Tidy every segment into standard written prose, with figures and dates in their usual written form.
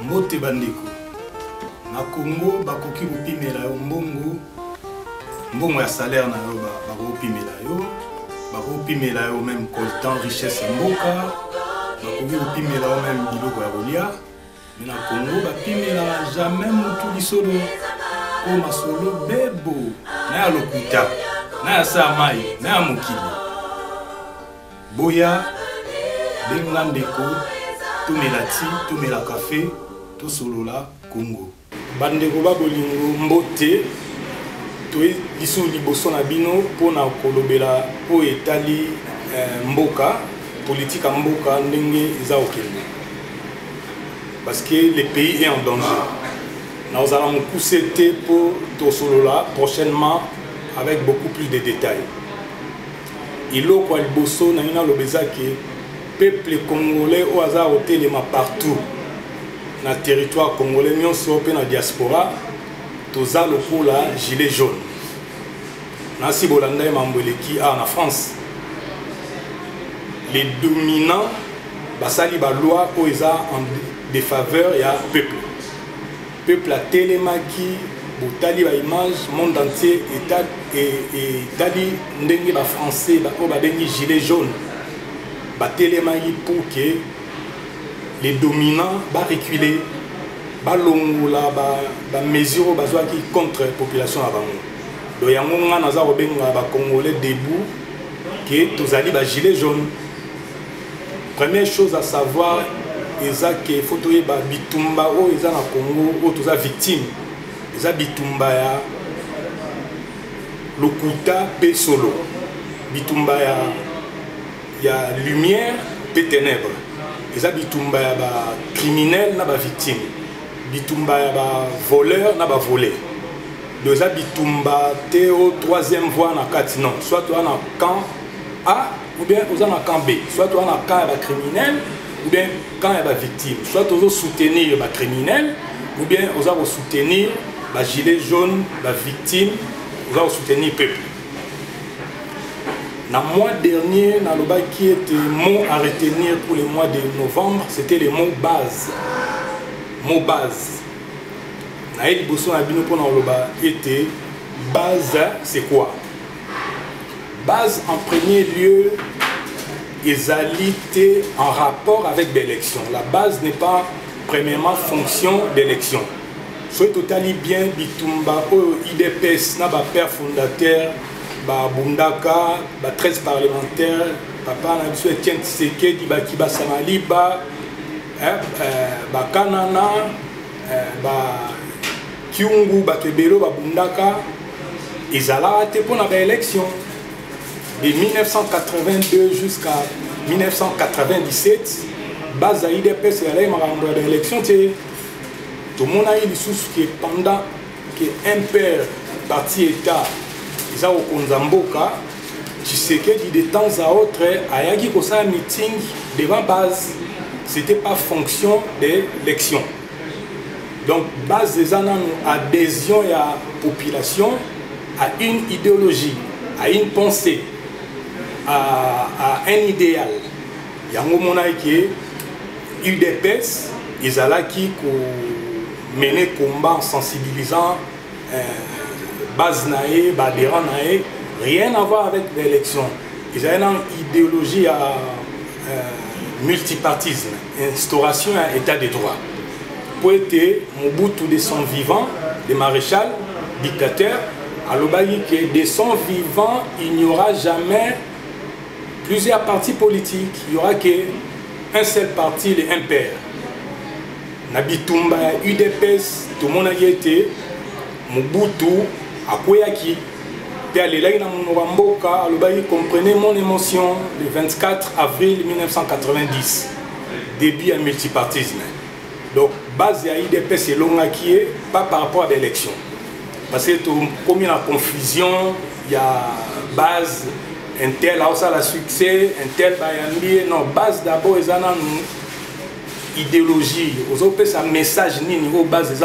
Mbote bandeko na Congo bakoki kopimela yo mbongo ya salaire na yo bakopimela yo bakopimela yo même coltan richesse ya mboka bakoki kopimela yo même biloko ya kolia mais na Congo bapimela jamais mutu lisolo ko masolo bebo na ya lokuta na ya sa mai na ya mokili boya benga ndeko tumela ti tumela café to solola Congo bandeko ba bolingo mbote to liso liboso na bino pona kolobela o etali mboka politique mboka ndenge eza okende parce que le pays est en danger. Nous allons nous pousser pour tout solola prochainement avec beaucoup plus de détails. Il y a le bosso na ina lobeza que peuple congolais au hasard au téléma partout na territoire congolais nyonso pe na diaspora toza lokola gilet jaune. Na si bolanda mambeleki en France. Les dominants basali ba loi o eza en défaveur ya peuple. Peuple a télémaki botali ba image monde entier et dali ndenge ba français ba o ba bengi gilet jaune ba télémaki pour que les dominants ba reculer ba longola ba mesure bazwa ki contre population à bango do yango nga naza ko benga ba congolais debout que tozali ba gilet jaune. Première chose à savoir il faut que ba bitumba o eza na Congo o toza victime eza bitumba ya lokuta pe solo bitumba ya lumière pe ténèbres eza bitumba ya ba criminel na ba victime bitumba ya ba voleur na ba volé eza bitumba te au troisième voie na kati non soit toi na camp A ou bien oza na camp B soit toi na camp ya ba criminel ou bien quand il y a des victimes, soit on soutenir les criminels, ou bien on soutenir les gilets jaunes, les victimes, on soutenir le peuple. Dans le mois dernier, dans le bas qui était mot à retenir pour le mois de novembre, c'était le mot base. Mot base. Dans le bousson à bino pour le bas était base, c'est quoi? Base en premier lieu. Égalité en rapport avec l'élection. La base n'est pas premièrement fonction d'élection. Soit totali bien bitumba au IDPS na ba père fondateur ba bundaka ba 13 parlementaires papa na biso Etienne Tshisekedi ba kiba samali ba kanana ba kiungu ba kebelo ba bundaka ezala te pona ba élection. De 1982 jusqu'à 1997, base à IDPS et à l'élection, tout le monde a eu des sources qui pendant qu'un père parti État, ils ont au Konzamboka, tu sais que de temps à autre, à Yagi Kosa meeting devant base, ce n'était pas fonction de l'élection. Donc, base des adhésion à la population, à une idéologie, à une pensée. À un idéal. Il y a un moment qui UDPS, ils ont qui mener combat en sensibilisant base naé, badéran naé, rien à voir avec l'élection. Ils ont une idéologie à multipartisme, instauration à état de droit. Pour être Mobutu de son vivant, des maréchal, dictateur, à l'obéi que de son vivant, il n'y aura jamais plusieurs partis politiques, il n'y aura qu'un seul parti, le MPR. Nabitumba, UDPS, tout le monde a été, Mobutu, Akoyaki, puis là, comprenez mon émotion le 24 avril 1990, début à multipartisme. Donc, base à UDPS, c'est l'ongaki, pas par rapport à l'élection. Parce que comme il y a la confusion, il y a base. Un tel a aussi la succès, un tel bayambi, non, base d'abord, ils ont une idéologie. Ils ont un message ni niveau base des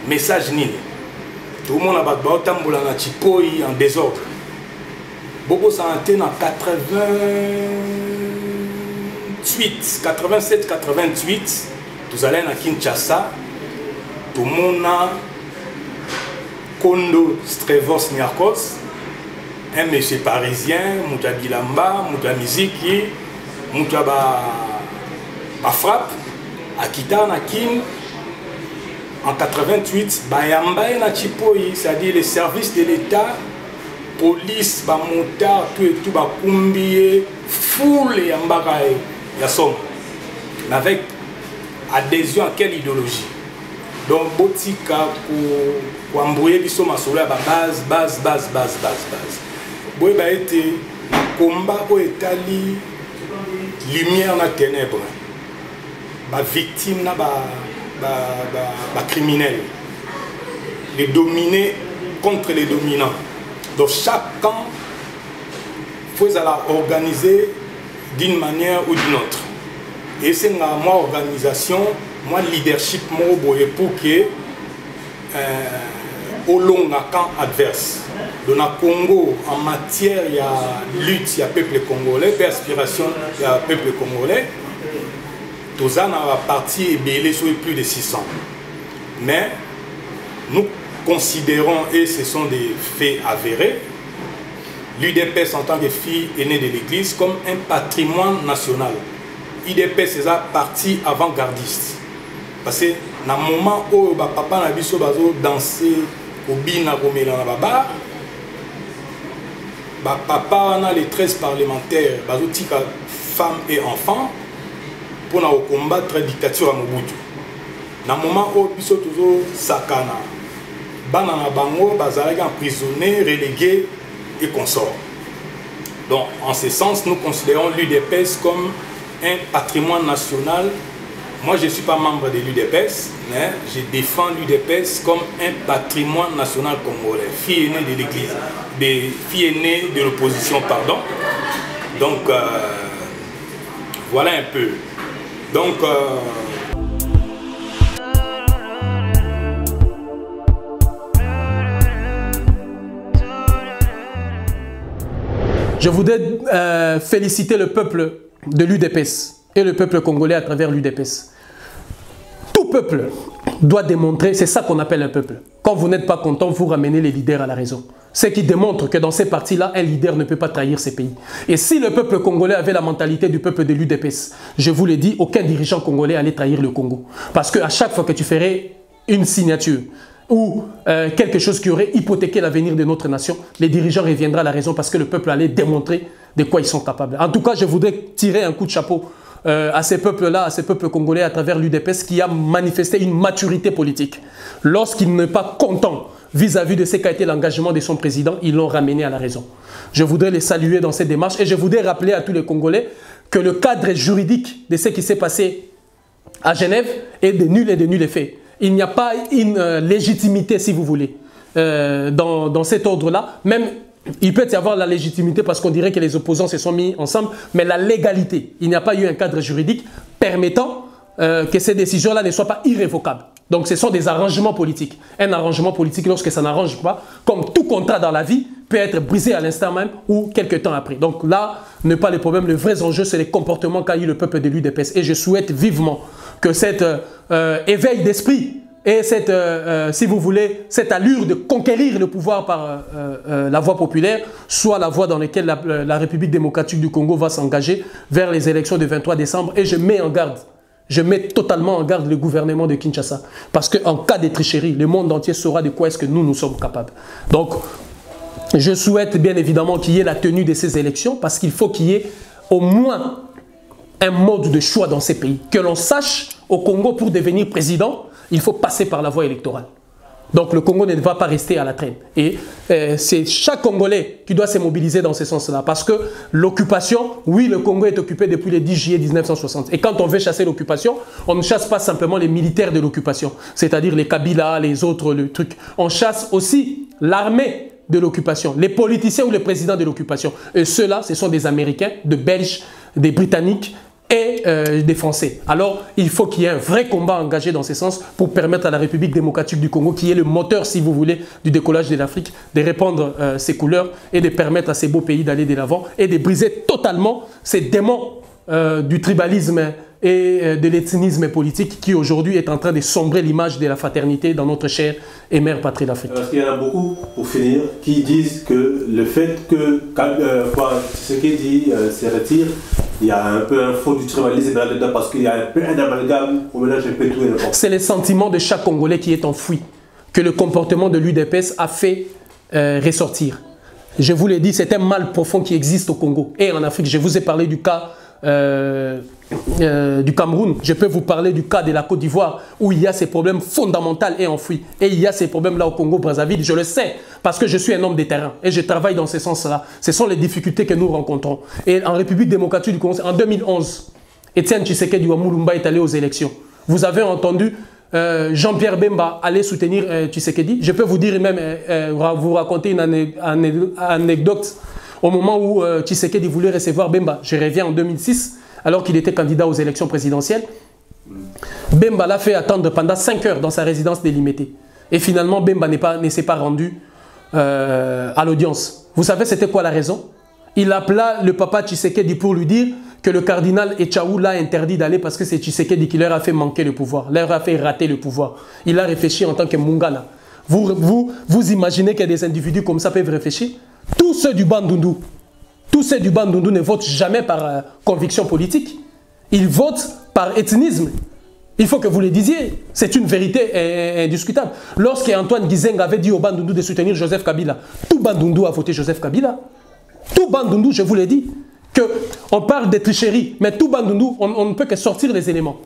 message ni. Tout le monde a battu en Chipoi en désordre. Beaucoup sont en 87, 88. Nous allons à Kinshasa, tout le monde Kondo Strevos Niarkos, un monsieur parisien, Mouta Bilamba, Mouta Miziki, Mouta Frappe, à Kita Nakin, en 88, Bayamba et Nachipoi, c'est-à-dire les services de l'État, police, Bamouta, tout et tout, Bakumbié, foule et Ambarae, Yassom, avec adhésion à quelle idéologie? Donc, Botika pour embrouiller biso masolo ba base. Boy ba été combat au Italie lumière na ténèbres. Ba victime na ba criminel. Les dominés contre les dominants. Donc chaque camp faut organiser d'une manière ou d'une autre. Et c'est moi organisation, moi leadership moi pour que au long camp adverse. Dans le Congo, en matière il y a lutte, il y a peuple congolais, aspiration, il y a peuple congolais. Tout ça dans la partie ébélée sur plus de 600. Mais nous considérons, et ce sont des faits avérés, l'UDPS en tant que fille aînée de l'Église comme un patrimoine national. l'UDPS c'est un parti avant-gardiste. Parce que dans le moment où papa n'a biso bazo danser au bina komela na baba, papa a les 13 parlementaires bazo tika femmes et enfants pour combattre la dictature à Mobutu. Dans le moment où biso toujours sakana, bana na bango bazalaki emprisonnés, relégués et consorts. Donc en ce sens, nous considérons l'UDPS comme un patrimoine national. Moi, je ne suis pas membre de l'UDPS, mais je défends l'UDPS comme un patrimoine national congolais, fille aînée de l'Église, des filles aînées de l'opposition, pardon. Donc, voilà un peu. Donc, je voudrais féliciter le peuple de l'UDPS et le peuple congolais à travers l'UDPS. Tout peuple doit démontrer, c'est ça qu'on appelle un peuple. Quand vous n'êtes pas content, vous ramenez les leaders à la raison. Ce qui démontre que dans ces partis-là, un leader ne peut pas trahir ses pays. Et si le peuple congolais avait la mentalité du peuple de l'UDPS, je vous l'ai dit, aucun dirigeant congolais allait trahir le Congo. Parce qu'à chaque fois que tu ferais une signature ou quelque chose qui aurait hypothéqué l'avenir de notre nation, les dirigeants reviendraient à la raison parce que le peuple allait démontrer de quoi ils sont capables. En tout cas, je voudrais tirer un coup de chapeau à ces peuples-là, à ces peuples congolais à travers l'UDPS qui a manifesté une maturité politique. Lorsqu'il n'est pas content vis-à-vis de ce qu'a été l'engagement de son président, ils l'ont ramené à la raison. Je voudrais les saluer dans cette démarche et je voudrais rappeler à tous les Congolais que le cadre juridique de ce qui s'est passé à Genève est de nul effet. Il n'y a pas une légitimité, si vous voulez, dans cet ordre-là. Même, il peut y avoir la légitimité parce qu'on dirait que les opposants se sont mis ensemble, mais la légalité, il n'y a pas eu un cadre juridique permettant que ces décisions-là ne soient pas irrévocables. Donc, ce sont des arrangements politiques. Un arrangement politique, lorsque ça n'arrange pas, comme tout contrat dans la vie, peut être brisé à l'instant même ou quelques temps après. Donc là, n'est pas le problème. Le vrai enjeu, c'est les comportements qu'a eu le peuple de l'UDPS. Et je souhaite vivement que cet éveil d'esprit et cette, si vous voulez, cette allure de conquérir le pouvoir par la voie populaire soit la voie dans laquelle la République démocratique du Congo va s'engager vers les élections du 23 décembre. Et je mets en garde. Je mets totalement en garde le gouvernement de Kinshasa. Parce qu'en cas de tricherie, le monde entier saura de quoi est-ce que nous sommes capables. Donc, je souhaite bien évidemment qu'il y ait la tenue de ces élections parce qu'il faut qu'il y ait au moins un mode de choix dans ces pays. Que l'on sache, au Congo, pour devenir président, il faut passer par la voie électorale. Donc le Congo ne va pas rester à la traîne. Et c'est chaque Congolais qui doit se mobiliser dans ce sens-là. Parce que l'occupation, oui, le Congo est occupé depuis le 10 juillet 1960. Et quand on veut chasser l'occupation, on ne chasse pas simplement les militaires de l'occupation. C'est-à-dire les Kabila, les autres, le truc. On chasse aussi l'armée de l'occupation, les politiciens ou les présidents de l'occupation. Et ceux-là, ce sont des Américains, des Belges, des Britanniques et des Français. Alors, il faut qu'il y ait un vrai combat engagé dans ce sens pour permettre à la République démocratique du Congo, qui est le moteur, si vous voulez, du décollage de l'Afrique, de répandre ses couleurs et de permettre à ces beaux pays d'aller de l'avant et de briser totalement ces démons du tribalisme et de l'ethnisme politique qui aujourd'hui est en train de sombrer l'image de la fraternité dans notre chère et mère patrie d'Afrique. Parce qu'il y en a beaucoup, pour finir, qui disent que le fait que ce qu'il dit se retire, il y a un peu un fond du tribalisme là-dedans parce qu'il y a un peu un amalgame au mélange un peu tout et n'importe. C'est le sentiment de chaque Congolais qui est enfoui, que le comportement de l'UDPS a fait ressortir. Je vous l'ai dit, c'est un mal profond qui existe au Congo et en Afrique. Je vous ai parlé du cas du Cameroun. Je peux vous parler du cas de la Côte d'Ivoire où il y a ces problèmes fondamentaux et enfouis. Et il y a ces problèmes-là au Congo-Brazzaville. Je le sais parce que je suis un homme de terrain et je travaille dans ce sens-là. Ce sont les difficultés que nous rencontrons. Et en République démocratique du Congo, en 2011, Etienne Tshisekedi Wamulumba est allé aux élections. Vous avez entendu Jean-Pierre Bemba aller soutenir Tshisekedi. Je peux vous dire même, vous raconter une anecdote au moment où Tshisekedi voulait recevoir Bemba. Je reviens en 2006, alors qu'il était candidat aux élections présidentielles. Bemba l'a fait attendre pendant 5 heures dans sa résidence délimitée. Et finalement, Bemba ne s'est pas rendu à l'audience. Vous savez c'était quoi la raison? Il appela le papa Tshisekedi pour lui dire que le cardinal Echaou l'a interdit d'aller parce que c'est Tshisekedi qui leur a fait manquer le pouvoir, leur a fait rater le pouvoir. Il a réfléchi en tant que Mungana. Vous imaginez que des individus comme ça peuvent réfléchir? Tous ceux du Bandundu ne votent jamais par conviction politique. Ils votent par ethnisme. Il faut que vous le disiez. C'est une vérité indiscutable. Lorsque Antoine Gizeng avait dit au Bandundu de soutenir Joseph Kabila, tout Bandundu a voté Joseph Kabila. Tout Bandundu, je vous l'ai dit, qu'on parle de tricherie, mais tout Bandundu, on ne peut que sortir les éléments.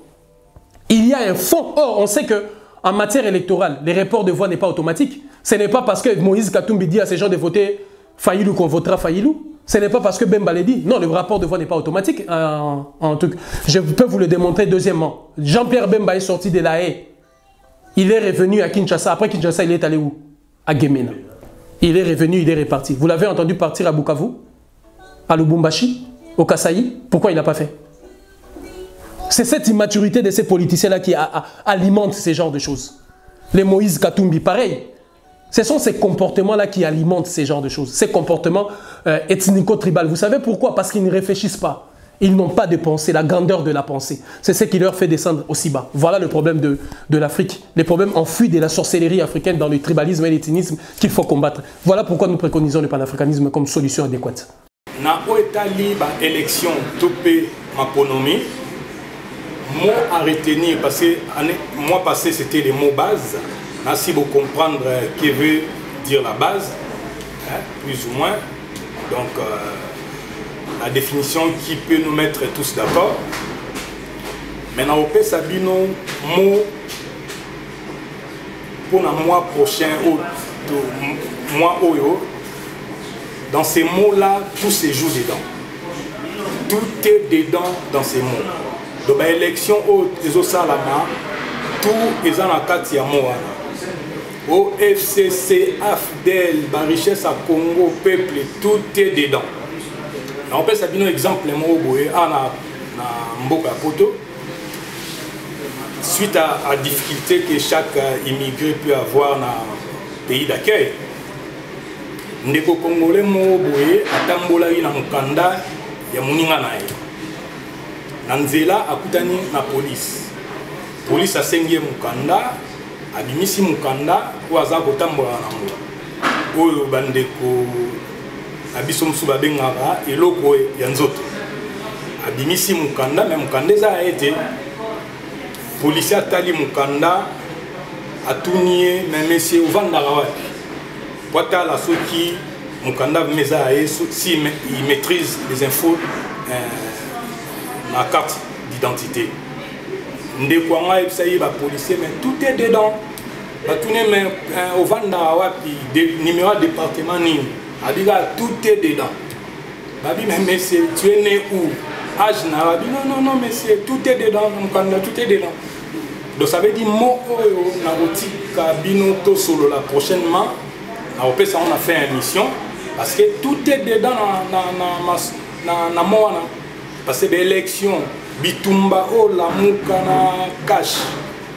Il y a un fond. Or, on sait qu'en matière électorale, les reports de voix n'est pas automatique. Ce n'est pas parce que Moïse Katumbi dit à ces gens de voter Fayilou qu'on votera Fayilou. Ce n'est pas parce que Bemba l'a dit. Non, le rapport de voix n'est pas automatique. En truc. Je peux vous le démontrer deuxièmement. Jean-Pierre Bemba est sorti de la haie. Il est revenu à Kinshasa. Après Kinshasa, il est allé où? À Gemena. Il est revenu, il est reparti. Vous l'avez entendu partir à Bukavu, à Lubumbashi, au Kasaï. Pourquoi il n'a pas fait? C'est cette immaturité de ces politiciens-là qui alimente ces genres de choses. Les Moïse Katumbi, pareil. Ce sont ces comportements-là qui alimentent ces genres de choses. Ces comportements ethnico-tribaux. Vous savez pourquoi? Parce qu'ils ne réfléchissent pas. Ils n'ont pas de pensée, la grandeur de la pensée. C'est ce qui leur fait descendre aussi bas. Voilà le problème de l'Afrique. Les problèmes enfouis de la sorcellerie africaine dans le tribalisme et l'ethnisme qu'il faut combattre. Voilà pourquoi nous préconisons le panafricanisme comme solution adéquate. Na oetali ba élection topé maponomi, mot à retenir parce que mois passé c'était les mots base. Merci pour comprendre ce que veut dire la base, hein, plus ou moins. Donc la définition qui peut nous mettre tous d'accord. Maintenant, au Sabino, mot pour le mois prochain, mois Oyo, dans ces mots-là, tout se joue dedans. Tout est dedans dans ces mots. Donc, l'élection aux Salama, tout est dans la carte de mots. Au FCC, AFDEL, la richesse à Congo, peuple, tout est dedans. On peut savoir un exemple, suite à la difficulté que chaque immigré peut avoir dans le pays d'accueil. Ndeko Congolais Moboye atambola na mukanda ya muninga naye. Na nzela akutani na police. Police asengie mukanda, abimisi mukanda ko aza kotambola na ngo. Oyo bandeko abiso musu babengaka eloko ya nzoto. Abimisi mukanda mais mukanda eza été policier atali mukanda atunie mais monsieur ovandaka wapi. Watala ceux qui mukanda meza si il maîtrise les infos la carte d'identité. Ndeko nga epsayi ba policier mais tout est dedans. Batune mais ovandaka wapi numéro de département ni abiga tout est dedans. Babi mais monsieur tu es né où? Âge na babi non monsieur tout est dedans mukanda tout est dedans. Donc ça veut dire mo oyo na botika bino to solo la prochainement. On a fait une mission parce que tout est dedans dans Moana. Parce que l'élection, Bitumba, la Moukana, Cash,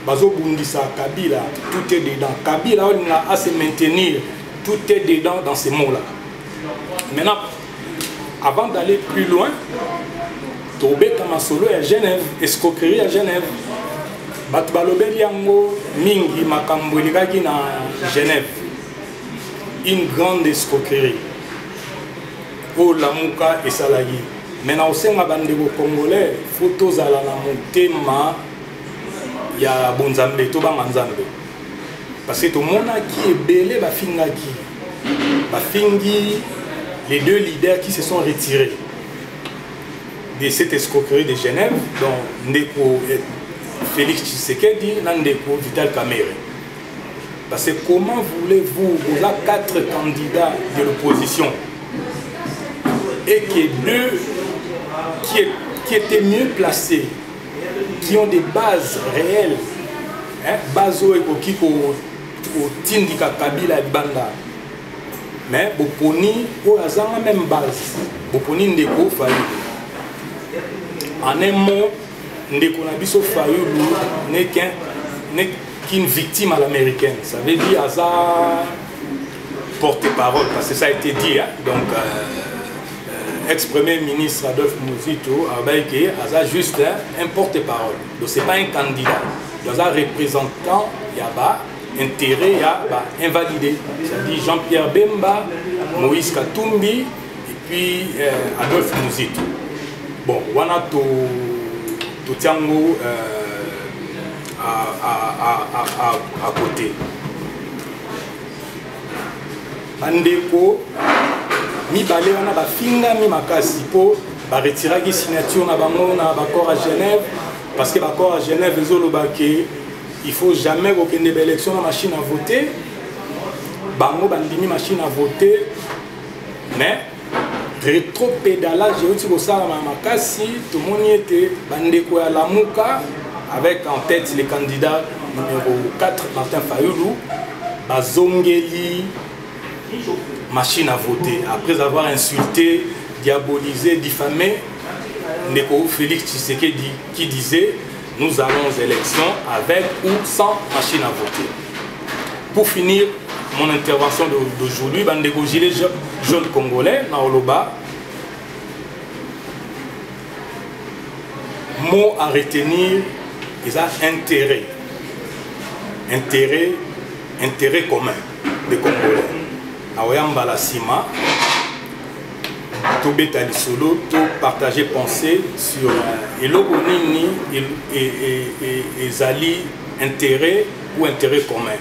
Bazo Bundisa, Kabila, tout est dedans. Kabila, on a à se maintenir, tout est dedans dans ces mots-là. Maintenant, avant d'aller plus loin, tobeta masolo à Genève, escroquerie à Genève. Bato balobeli yango mingi makambo elikaki na Genève. Une grande escroquerie. Oh lamuka esalaki. Maintenant osenga bandeko congolais, photo zala na motema ya bonzambe to banga nzambe. Parce que tout le monde qui est belé bafingaki. Bafingi les deux leaders qui se sont retirés de cette escroquerie de Genève, dont Ndeko Félix Tshisekedi et Ndeko Vital Kamerhe. Parce que comment voulez-vous, vous avez 4 candidats de l'opposition et que 2 qui étaient mieux placés, qui ont des bases réelles, bazo et kokiko tindika Kabila et Banda, mais Boponi au hasard la même base, Boponi Ndeko Fayulu. En un mot, Ndeko Nabiso Fayulu n'est qu'une victime à l'américaine. Ça veut dire hasard porte-parole, parce que ça a été dit, hein? Donc ex-premier ministre Adolphe Muzito a dit hasard juste un porte-parole. Donc c'est pas un candidat. Donc un représentant, il y a intérêt, il y a invalidé. C'est-à-dire Jean-Pierre Bemba, Moïse Katumbi et puis Adolphe Muzito. Bon, on a tout Tiango à côté. Bandeko, mi balé on a ba finga mi makasi po ba retirer la signature na bango na accord à Genève parce que l'accord à Genève ezolobake il faut jamais aucune élection na machine à voter. Bango bandimi machine à voter mais rétro-pédalage, j'ai aussi ça à Makassi, tout le monde était bandeko à Lamuka, avec en tête les candidats numéro 4, Martin Fayulu, Bazongeli, machine à voter. Après avoir insulté, diabolisé, diffamé, Ndeko Félix Tshisekedi qui disait nous allons aux élections avec ou sans machine à voter. Pour finir, mon intervention d'aujourd'hui, Bandeko Gilet jaune congolais, Naoloba. Mot à retenir, ils ont intérêt. Intérêt commun des Congolais. Naoyamba la Sima, to betali solo, to partager pensée sur eloko nini et zali intérêt ou intérêt commun.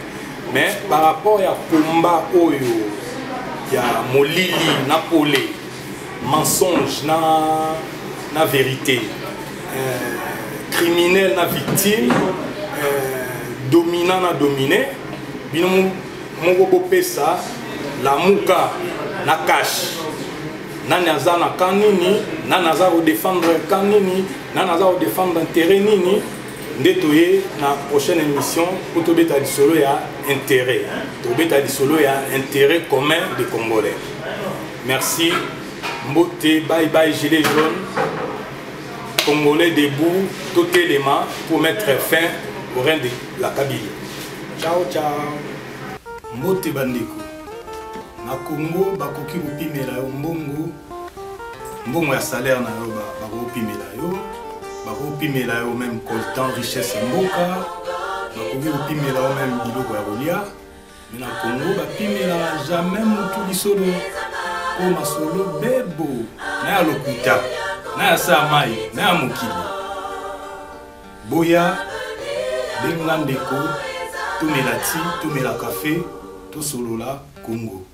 Mais par rapport à combat oyo, il y a molili, napolé, mensonge, na vérité, criminel, na victime, dominant, na dominé, bino mongo pesa, la muka, na cash, na naza na kanini, na naza au défendre kanini, na naza au défendre intérêt nini. Ndetoye na prochaine émission pour Tobeta di Solo ya intérêt. Tobeta di Solo ya intérêt commun des Congolais. Merci. Mbote, bye bye gilet jaune. Congolais debout, tout élément pour mettre fin au règne de la Kabylie. Ciao ciao. Mbote bandeko. Na Congo bakoki kopimela yo mbongo ya salaire na yo bakopimela yo. Bakopimela yo même coltan richesse mboka, bakopimela yo même biloko ya kolia. Mais na Congo bapimela jamais mutu lisolo o masolo bebo na ya lokuta na ya sa mai na ya mokili. Boya benga ndeko tumela ti tumela café to solola Congo.